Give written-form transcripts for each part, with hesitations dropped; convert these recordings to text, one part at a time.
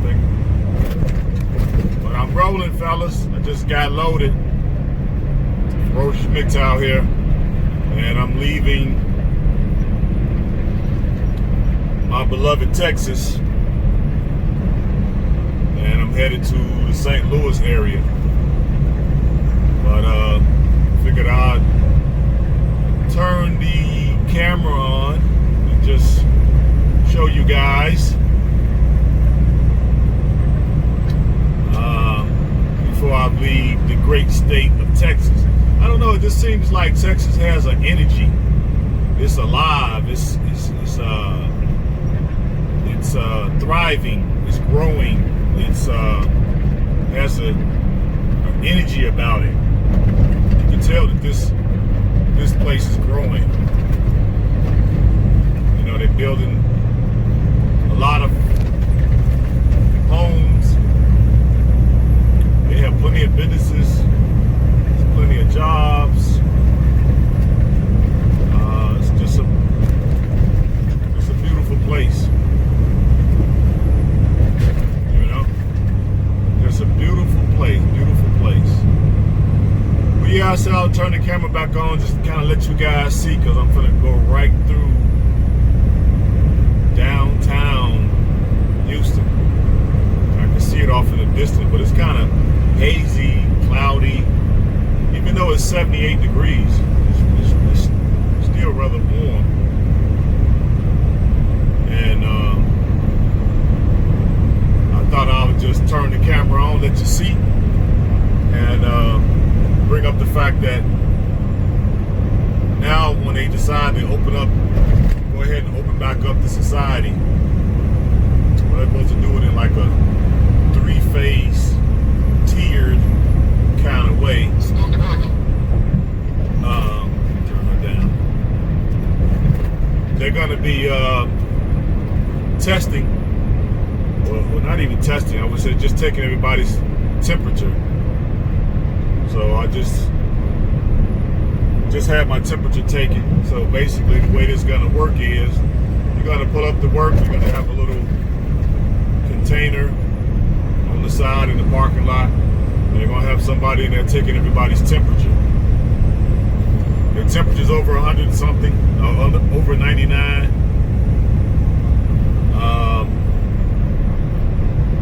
thing. But I'm rolling, fellas. I just got loaded. Mgtow here, and I'm leaving my beloved Texas, and I'm headed to the St. Louis area. But figured I'd turn the camera on and just show you guys before I leave the great state of Texas. I don't know, it just seems like Texas has an energy. It's alive, it's thriving, it's growing, it's has an energy about it. You can tell that this place is growing. You know, they're building a lot of homes. They have plenty of businesses, plenty of jobs. It's just a beautiful place. You know, just a beautiful place, beautiful place. But yeah, I said I'll turn the camera back on just to kind of let you guys see, because I'm gonna go right through downtown Houston. I can see it off in the distance, but it's kind of hazy, cloudy. Even though it's 78 degrees, it's still rather warm. And I thought I would just turn the camera on, let you see, and bring up the fact that now when they decide to open up, go ahead and open back up the society, well, they're supposed to do it in like a 3-phase, tiered kind of way. Turn her down. They're going to be testing, well, not even testing, I would say just taking everybody's temperature. So I just had my temperature taken. So basically the way this is going to work is you're going to pull up to work, you're going to have a little container on the side in the parking lot. They're going to have somebody in there taking everybody's temperature. Their temperature's over 100 something, over 99.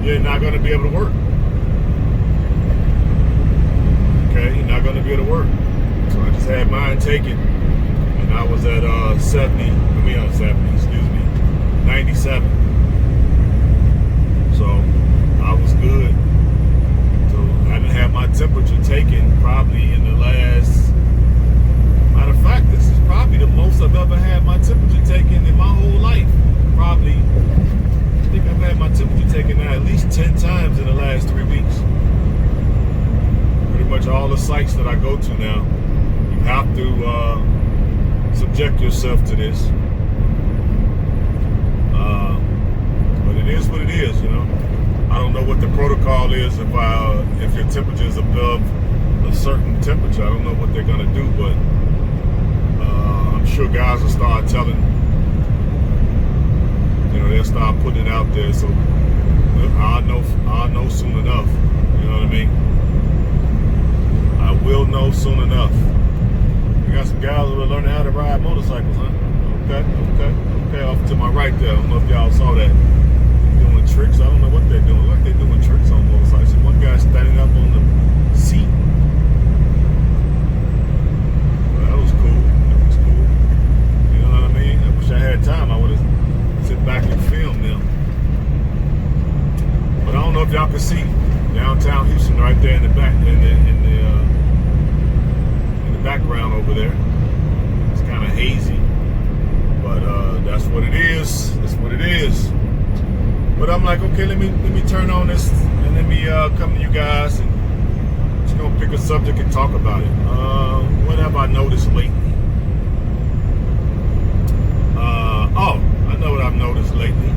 You're not going to be able to work. Okay, you're not going to be able to work. So I just had mine taken, and I was at 97. 97. So I was good. I didn't have my temperature taken probably in the last, matter of fact, this is probably the most I've ever had my temperature taken in my whole life. Probably, I think I've had my temperature taken now at least 10 times in the last 3 weeks. Pretty much all the sites that I go to now, you have to subject yourself to this. But it is what it is, you know. I don't know what the protocol is if your temperature is above a certain temperature. I don't know what they're gonna do, but I'm sure guys will start telling. You know, they'll start putting it out there, so I'll know soon enough. You know what I mean? I will know soon enough. We got some guys who are learning how to ride motorcycles, huh? Okay. Off to my right there. I don't know if y'all saw that. Doing tricks. I don't know what they're doing. Like they're doing tricks on motorcycles. One guy standing up on the seat. Well, that was cool. You know what I mean? I wish I had time. I would have sit back and filmed them. But I don't know if y'all can see downtown Houston right there in the back, in the background over there. It's kind of hazy, but that's what it is. That's what it is. But I'm like, okay, let me turn on this and let me come to you guys and just gonna pick a subject and talk about it. What have I noticed lately? I know what I've noticed lately.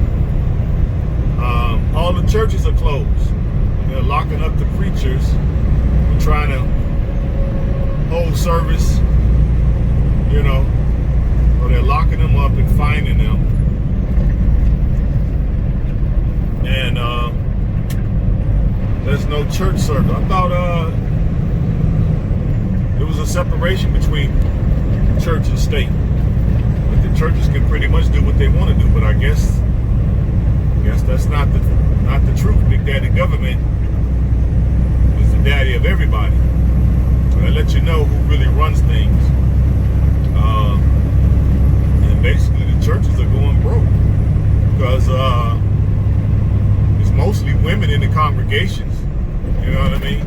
All the churches are closed. They're locking up the preachers. They're trying to hold service, you know. So they're locking them up and fining them. And there's no church service. I thought there was a separation between church and state. But the churches can pretty much do what they want to do. But I guess that's not the truth. Big Daddy government is the daddy of everybody. So that lets you know who really runs things. And basically the churches are going broke because it's mostly women in the congregations. You know what I mean?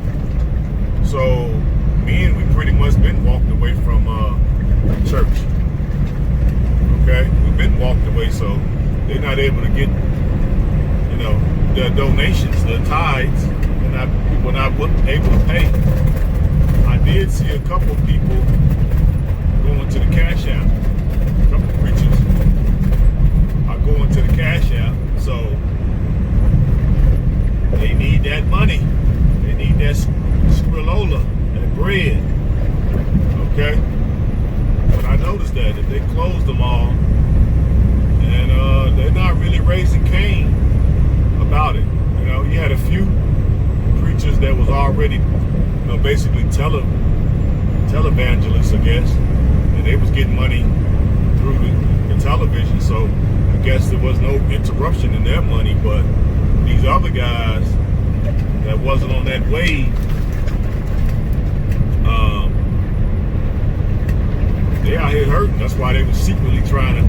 So men, we pretty much been walked away from church. Okay, we've been walked away, so they're not able to get, you know, their donations, their tithes. People are not able to pay. I did see a couple people going to the Cash App. A couple preachers are going to the Cash App, so they need that money. They need that skrilola, that bread. Okay? But I noticed that if they closed them all, and they're not really raising Cain about it. You know, you had a few preachers that was already, you know, basically televangelists, I guess, and they was getting money through the television, so I guess there was no interruption in their money. But these other guys that wasn't on that wave, they out here hurting. That's why they were secretly trying to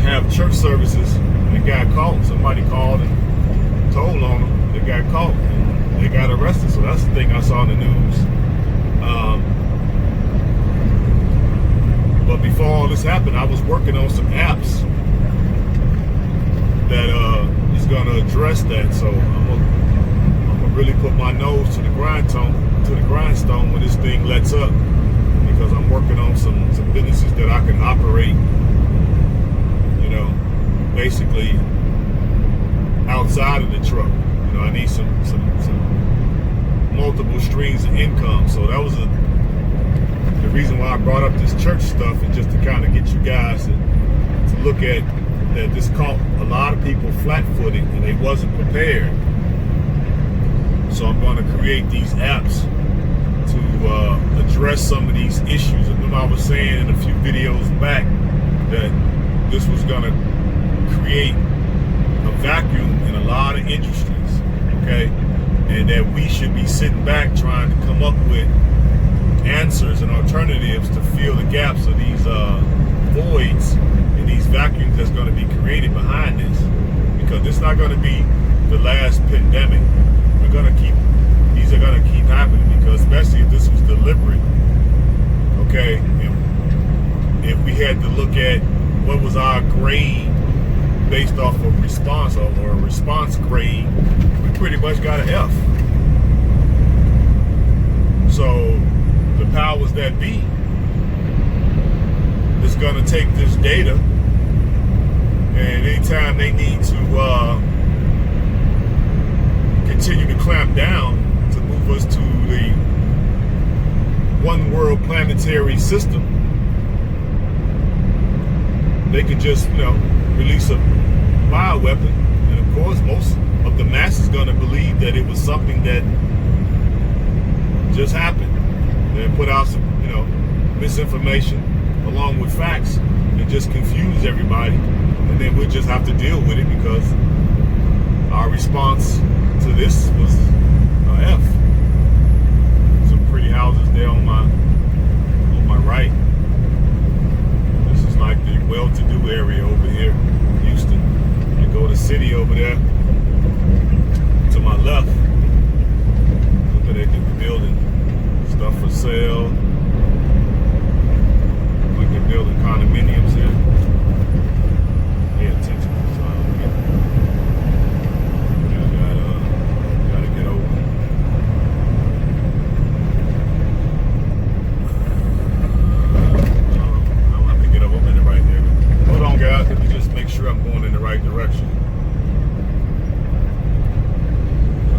have church services. They got caught. Somebody called and told on them. They got caught and they got arrested. So that's the thing I saw in the news. But before all this happened, I was working on some apps that is going to address that. So I'm gonna really put my nose to the grindstone when this thing lets up, because I'm working on some businesses that I can operate, you know, basically outside of the truck. You know, I need some multiple streams of income. So that was the reason why I brought up this church stuff, is just to kind of get you guys to look at that. This caught a lot of people flat-footed and they wasn't prepared. So I'm going to create these apps to address some of these issues. And remember I was saying in a few videos back that this was going to create a vacuum in a lot of industries, okay? And that we should be sitting back trying to come up with answers and alternatives to fill the gaps of these voids and these vacuums that's going to be created behind this. Because it's not going to be the last pandemic. These are going to keep happening, because especially if this was deliberate, okay? If we had to look at what was our grade based off of response, or a response grade, we pretty much got an F. So the powers that be is going to take this data, and anytime they need to continue to clamp down to move us to the one world planetary system, they can just, you know, release a bioweapon. And of course, most of the mass is going to believe that it was something that just happened. They put out some, you know, misinformation along with facts and just confuse everybody. And then we'll just have to deal with it, because our response to this was F. Some pretty houses there on my right. This is like the well-to-do area over here, Houston. You go to city over there to my left. Look at the building, stuff for sale. Like they're building condominiums here. Pay attention. I'm going in the right direction.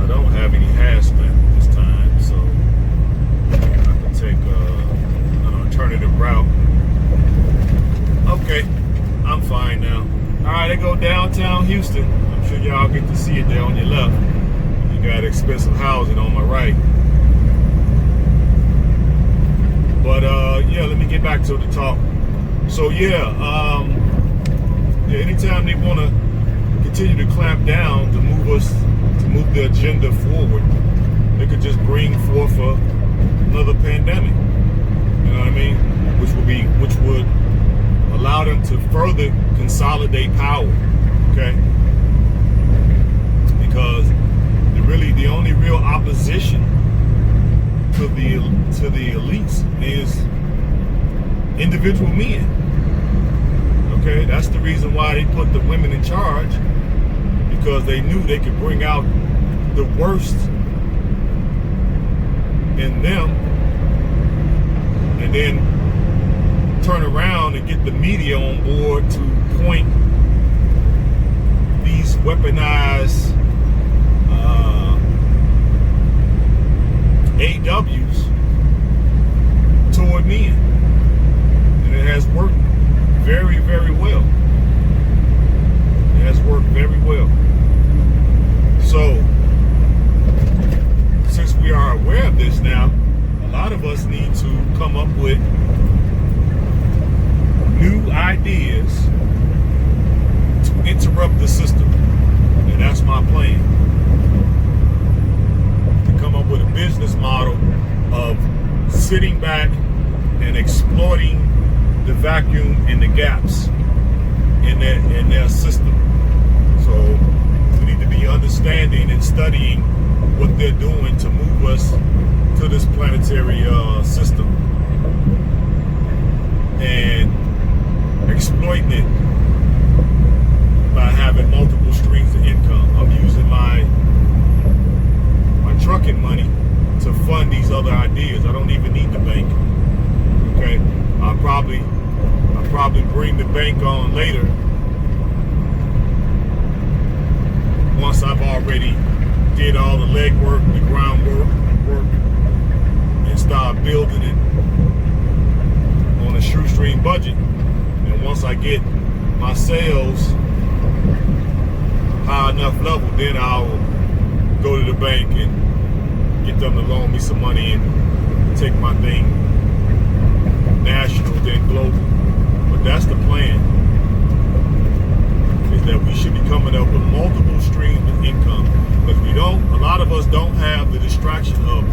I don't have any hazmat this time, so I can take an alternative route. Okay, I'm fine now. All right, I go downtown Houston. I'm sure y'all get to see it there on your left. got expensive housing on my right. But yeah, let me get back to the talk. So yeah, anytime they want to continue to clamp down to move the agenda forward, they could just bring forth another pandemic. You know what I mean? Which would allow them to further consolidate power. Okay, because the only real opposition to the elites is individual men. Okay, that's the reason why they put the women in charge, because they knew they could bring out the worst in them and then turn around and get the media on board to point these weaponized AWs toward men. And it has worked very, very well. It has worked very well. So, since we are aware of this now, a lot of us need to come up with new ideas to interrupt the system. And that's my plan. To come up with a business model of sitting back and exploiting the vacuum and the gaps in their system. So we need to be understanding and studying what they're doing to move us to this planetary system and exploiting it by having multiple streams of income. I'm using my trucking money to fund these other ideas. I don't even need the bank. Okay, I'll probably bring the bank on later once I've already did all the legwork, the groundwork, and start building it on a shoestring budget. And once I get my sales high enough level, then I'll go to the bank and get them to loan me some money and take my thing national, then global. But that's the plan, is that we should be coming up with multiple streams of income. Because a lot of us don't have the distraction of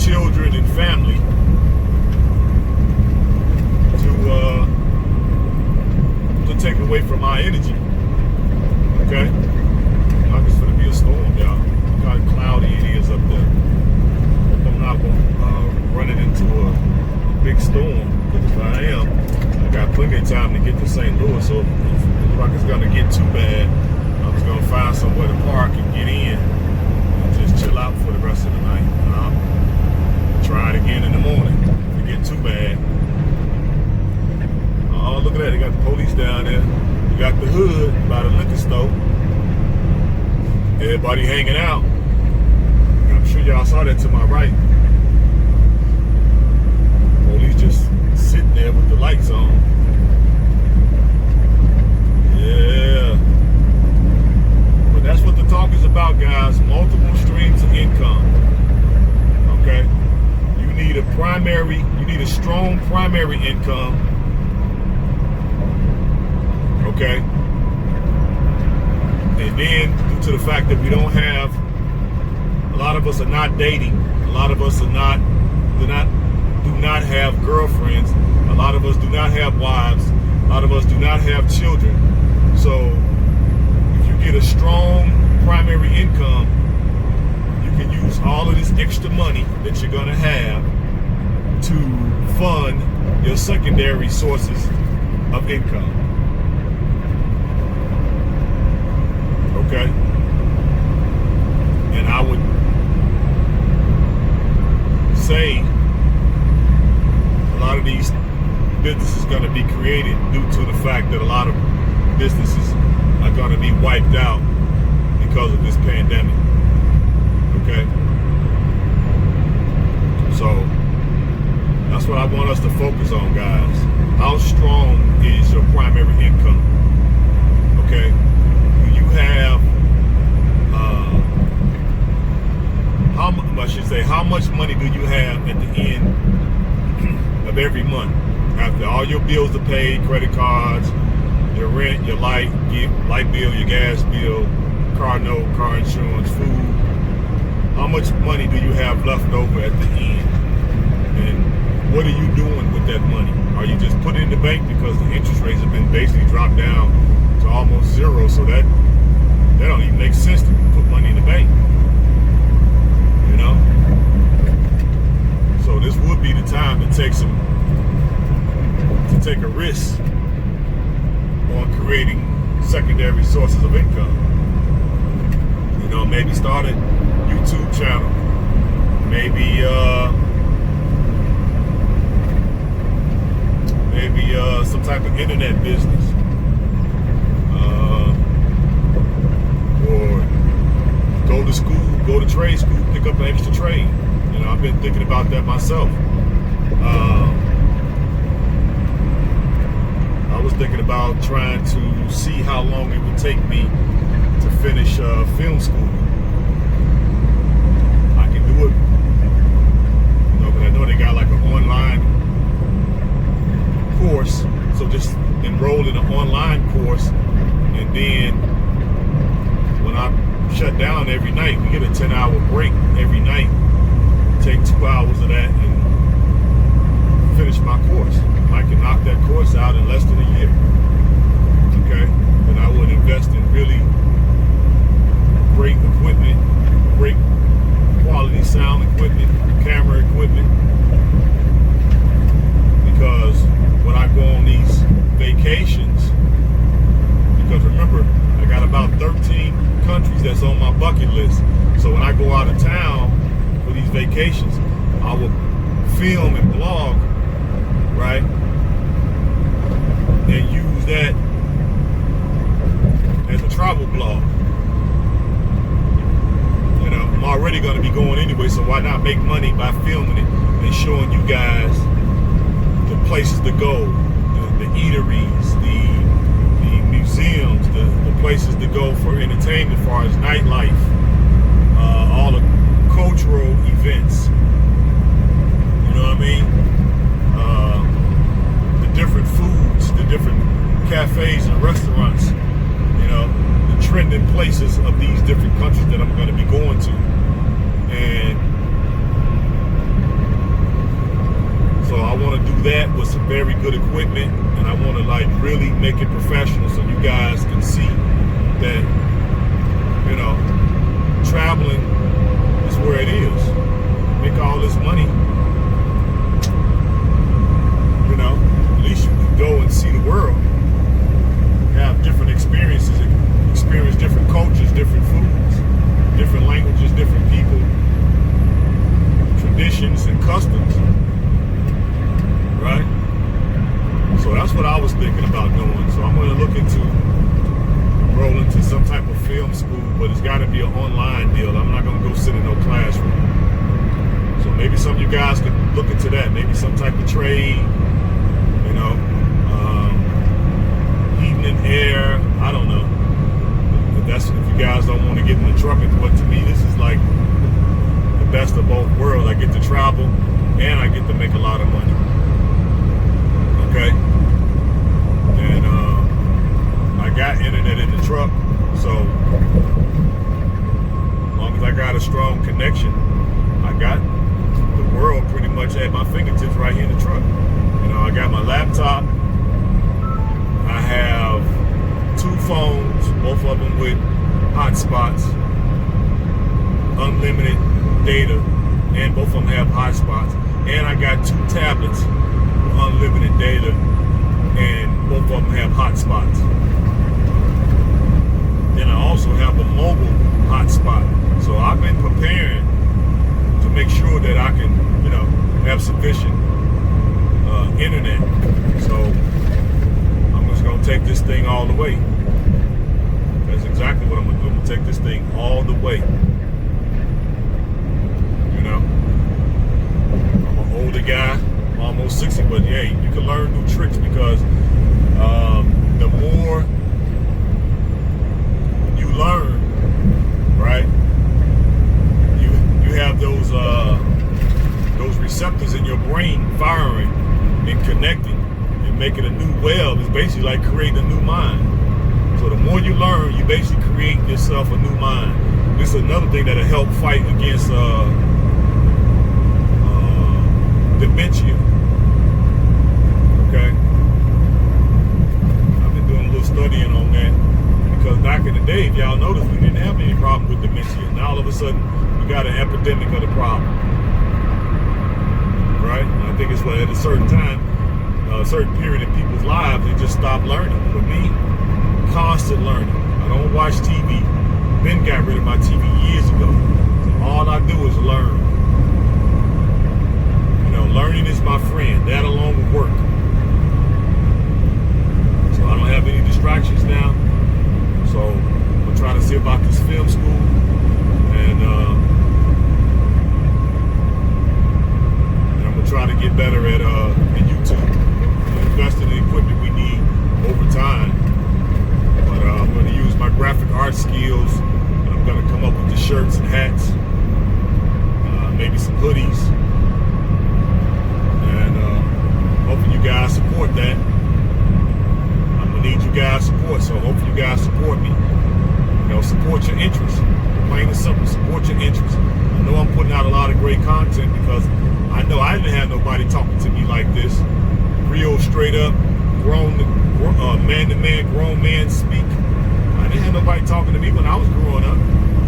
children and family to take away from our energy. Okay? Like it's gonna be a storm, y'all. Look how cloudy it is up there. Hope I'm not running into a big storm, because if I am, I got plenty of time to get to St. Louis. So if it looks like it's gonna get too bad, I'm just gonna find somewhere to park and get in and just chill out for the rest of the night. I'll try it again in the morning if it get too bad. Oh, look at that! They got the police down there. You got the hood by the liquor store. Everybody hanging out. I'm sure y'all saw that to my right. Police just sitting there with the lights on. Yeah. But that's what the talk is about, guys. Multiple streams of income. Okay? You need a strong primary income. Okay? And then, due to the fact that we don't have, a lot of us are not dating. A lot of us do not have girlfriends. A lot of us do not have wives. A lot of us do not have children. So, if you get a strong primary income, you can use all of this extra money that you're gonna have to fund your secondary sources of income. Okay? And I would say a lot of these businesses are going to be created due to the fact that a lot of businesses are going to be wiped out because of this pandemic. Okay? So that's what I want us to focus on, guys. How strong is your primary income? Okay? Do you have I should say, how much money do you have at the end of every month? After all your bills are paid, credit cards, your rent, your light bill, your gas bill, car note, car insurance, food. How much money do you have left over at the end? And what are you doing with that money? Are you just putting it in the bank because the interest rates have been basically dropped down to almost zero? So that don't even make sense to put money in the bank. You know? So this would be the time to take a risk on creating secondary sources of income. You know, maybe start a YouTube channel. Maybe some type of internet business. Or go to school, go to trade school, pick up an extra trade. You know, I've been thinking about that myself. I was thinking about trying to see how long it would take me to finish film school. I can do it, you know, but I know they got like an online course. So just enroll in an online course, and then when I shut down every night, we get a 10-hour break every night. Take 2 hours of that and finish my course. I can knock that course out in less than a year. Okay? And I would invest in really great equipment, great quality sound equipment, camera equipment. Because when I go on these vacations, because remember, I got about 13 countries that's on my bucket list. So when I go out of town for these vacations, I will film and blog, right? And use that as a travel blog. You know, I'm already going to be going anyway, so why not make money by filming it and showing you guys the places to go, the eateries, the museums, the places to go for entertainment, as far as nightlife, all the cultural events. You know what I mean? The different foods, the different cafes and restaurants, you know, the trending places of these different countries that I'm going to be going to. And so I want to do that with some very good equipment, and I want to like really make it professional so you guys can see that, you know, traveling is where it is. Make all this money, you know, at least you can go and see the world, have different experiences, experience different cultures, different foods, different languages, different people, traditions and customs. Right? So that's what I was thinking about doing. So I'm going to look into roll into some type of film school, but it's got to be an online deal. I'm not going to go sit in no classroom. So maybe some of you guys could look into that. Maybe some type of trade, you know, heating and air. I don't know. If you guys don't want to get in the trucking, but to me, this is like the best of both worlds. I get to travel and I get to make a lot of money. Okay, and I got internet in the truck, so as long as I got a strong connection, I got the world pretty much at my fingertips right here in the truck. You know, I got my laptop, I have 2 phones, both of them with hotspots, unlimited data, and both of them have hotspots, and I got 2 tablets, unlimited data, and both of them have hotspots. Then I also have a mobile hotspot. So I've been preparing to make sure that I can, you know, have sufficient internet. So I'm just gonna take this thing all the way. That's exactly what I'm gonna do. I'm gonna take this thing all the way. You know, I'm an older guy. Almost 60, but hey, you can learn new tricks because the more you learn, right, you have those receptors in your brain firing and connecting and making a new web is basically like creating a new mind. So the more you learn, you basically create yourself a new mind. This is another thing that'll help fight against dementia. Okay? I've been doing a little studying on that because back in the day, if y'all notice, we didn't have any problem with dementia. Now all of a sudden, we got an epidemic of the problem. Right? And I think it's what at a certain time, a certain period in people's lives, they just stop learning. For me, constant learning. I don't watch TV. Ben got rid of my TV years ago. So all I do is learn. You know, learning is my friend. That along with work. So I don't have any distractions now. So I'm gonna try to see about this film school and I'm gonna try to get better at YouTube. Invest in the equipment we need over time. But I'm going to use my graphic art skills, and I'm going to come up with the shirts and hats, maybe some hoodies, and hopefully you guys support that. I'm going to need you guys' support, so hopefully you guys support me. You know, support your interests. Plain and simple, support your interests. I know I'm putting out a lot of great content because I know I didn't have nobody talking to me like this. Real straight up, grown man-to-man, grown man speak. I didn't have nobody talking to me when I was growing up.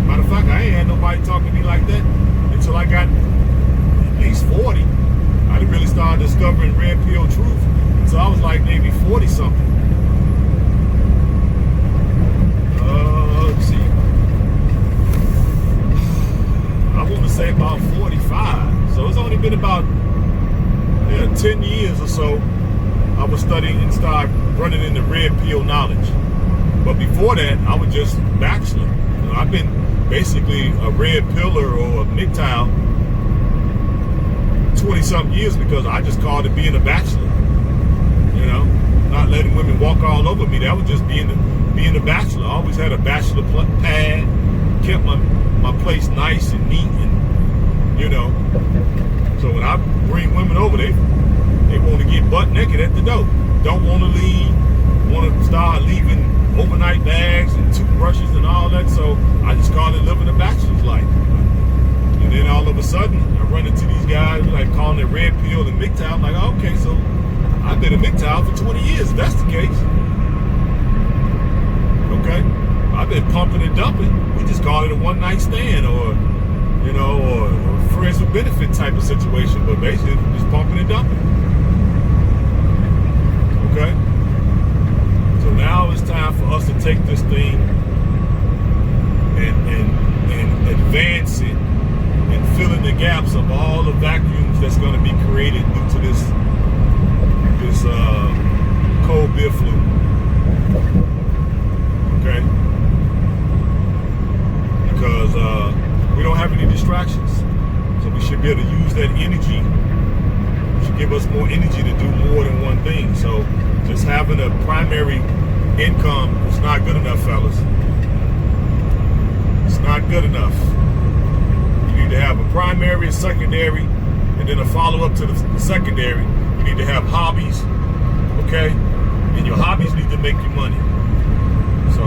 Matter of fact, I ain't had nobody talking to me like that until I got at least 40. I didn't really start discovering red pill truth until I was like maybe 40 something. Let's see. I want to say about 45. So it's only been about 10 years or so I was studying and started running into red pill knowledge. But before that, I was just bachelor. You know, I've been basically a red pillar or a Mgtow 20-something years because I just called it being a bachelor. You know, not letting women walk all over me. That was just being a bachelor. I always had a bachelor pad, kept my place nice and neat, and you know. So when I bring women over, they want to get butt naked at the door. Don't want to leave. Want to start leaving overnight bags and toothbrushes and all that. So I just call it living a bachelor's life. And then all of a sudden, I run into these guys like calling it red pill and Mgtow. I'm like, oh, okay, so I've been a Mgtow for 20 years. If that's the case. Okay, I've been pumping and dumping. We just call it a one-night stand or, you know, or friends with benefit type of situation. But basically, just pumping and dumping. Okay? So now it's time for us to take this thing and advance it and fill in the gaps of all the vacuums that's going to be created due to this cold beer flu. Okay? Because we don't have any distractions. So we should be able to use that energy. It should give us more energy to do more than one thing. So just having a primary income is not good enough, fellas. It's not good enough. You need to have a primary, a secondary, and then a follow-up to the secondary. You need to have hobbies, okay? And your hobbies need to make you money. So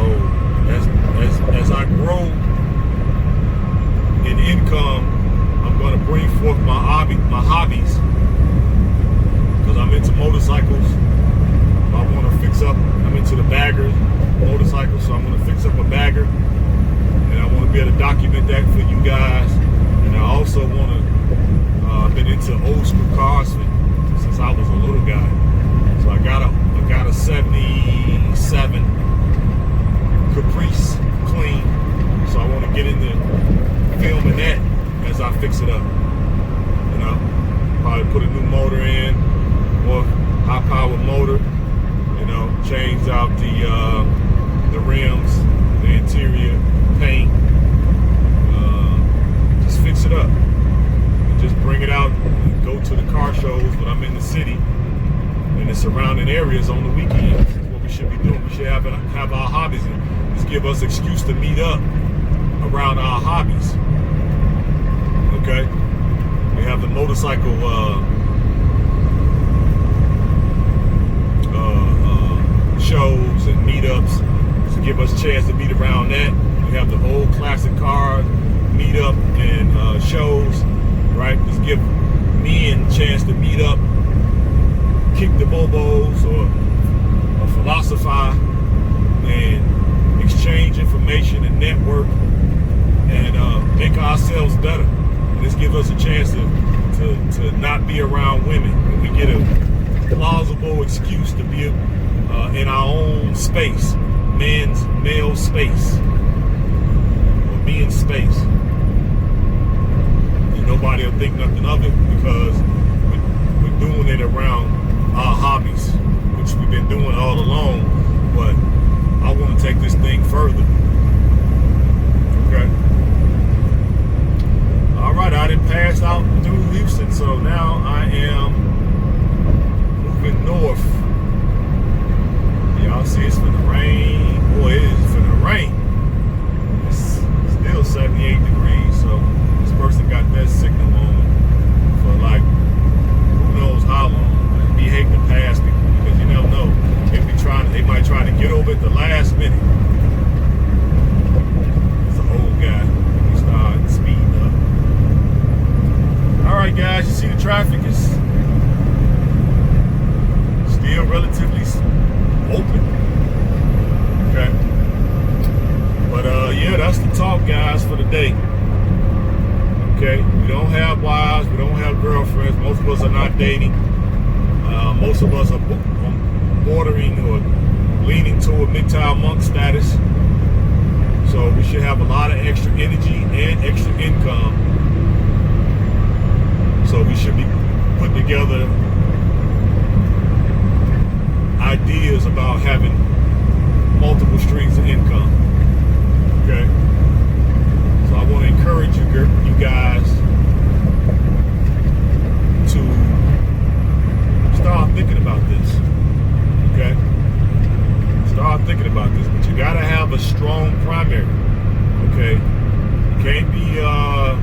as I grow in income, I'm going to bring forth my hobbies, because I'm into motorcycles. I want to fix up. I'm into the baggers, motorcycles, so I'm going to fix up a bagger, and I want to be able to document that for you guys. And I also want to. I've been into old school cars since I was a little guy. So I got a '77 Caprice clean. So I want to get into filming that as I fix it up. You know, probably put a new motor in, more high power motor. You know, change out the rims, the interior paint. Just fix it up. And just bring it out and go to the car shows when I'm in the city and the surrounding areas on the weekends. That's what we should be doing. We should have our hobbies and just give us an excuse to meet up around our hobbies. Okay? We have the motorcycle shows and meetups to give us a chance to meet around that. We have the old classic car meetup and shows, right? Just give men a chance to meet up, kick the bobos or philosophize and exchange information and network and make ourselves better. And this gives us a chance to not be around women. And we get a plausible excuse to be in our own space, male space, or be in space. And nobody will think nothing of it because we're doing it around our hobbies, which we've been doing all along. But I want to take this thing further. Okay. All right, I done passed out through Houston, so now I am moving north. Y'all see it's finna rain. Boy, it is finna rain. It's still 78 degrees, so this person got that signal on for like who knows how long. I'd be hating to pass people because you never know. They might try to get over at the last minute. It's an old guy. He started speeding up. All right, guys, you see the traffic is still relatively open. Okay. But yeah, that's the talk, guys, for the day. Okay. We don't have wives. We don't have girlfriends. Most of us are not dating. Most of us are bordering or leaning toward Mgtow monk status. So we should have a lot of extra energy and extra income. So we should be putting together ideas about having multiple streams of income. Okay? So I want to encourage you guys to start thinking about this. Okay? Start thinking about this. But you got to have a strong primary. Okay? You can't be a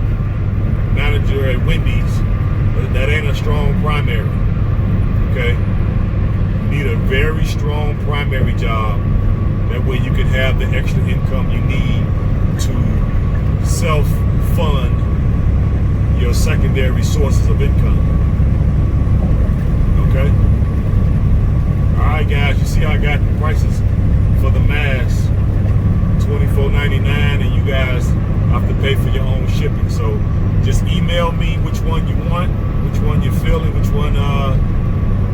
manager at Wendy's. That ain't a strong primary. Okay? You need a very strong primary job. That way you can have the extra income you need to self-fund your secondary sources of income. Okay? Alright guys, you see I got the prices for the mask, $24.99, and you guys have to pay for your own shipping. So just email me which one you want, which one you're feeling, which one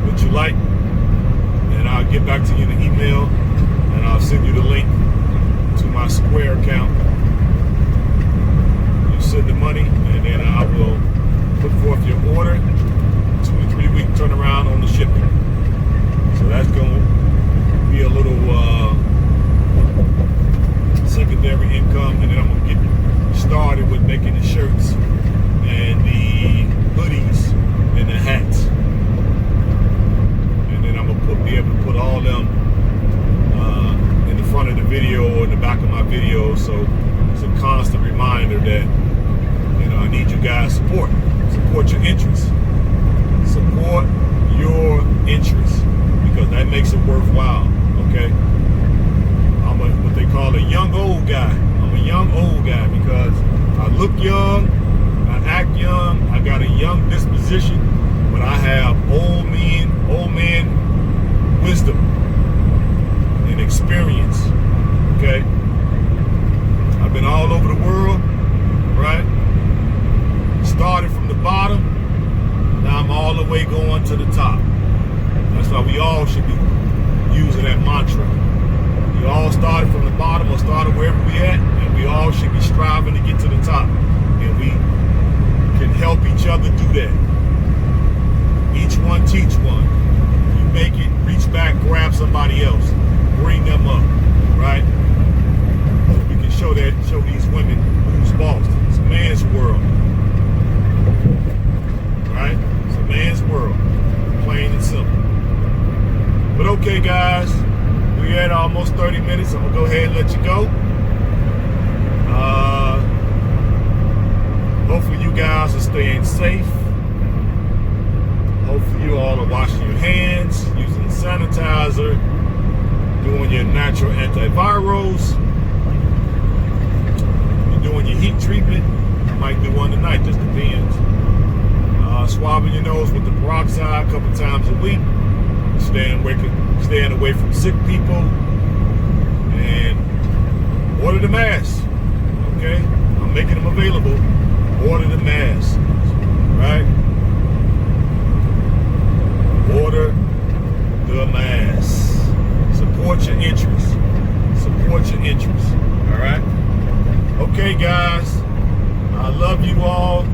what you like, and I'll get back to you in the email, and I'll send you the link to my Square account. You send the money, and then I will put forth your order. 2 to 3 week turnaround on the shipping. So that's going to be a little secondary income, and then I'm going to get started with making the shirts and the hoodies and the hats. And then I'm going to be able to put all them in the front of the video or in the back of my video, so it's a constant reminder that, you know, I need you guys' support your interests, support your interests, because that makes it worthwhile. Okay, I'm what they call a young old guy. I'm a young old guy because I look young, I act young, I got a young disposition, but I have old man wisdom and experience. Okay, I've been all over the world, right? Started from the bottom, now I'm all the way going to the top. That's why we all should be using that mantra. We all started from the bottom or started wherever we at, and we all should be striving to get to the top. And we can help each other do that. Each one teach one. You make it, reach back, grab somebody else, bring them up, right? We can show these women who's boss. It's a man's world. Right? It's a man's world. Plain and simple. But okay, guys, we're at almost 30 minutes. I'm gonna go ahead and let you go. Hopefully you guys are staying safe Hopefully you all are washing your hands, using sanitizer, doing your natural antivirals. You're doing your heat treatment. You might do one tonight, just depends. Swabbing your nose with the peroxide a couple times a week. Staying away from sick people. And order the masks. Okay? I'm making them available. Order the masks. Right? Order the masks. Support your interests. Support your interests. All right? Okay, guys. I love you all.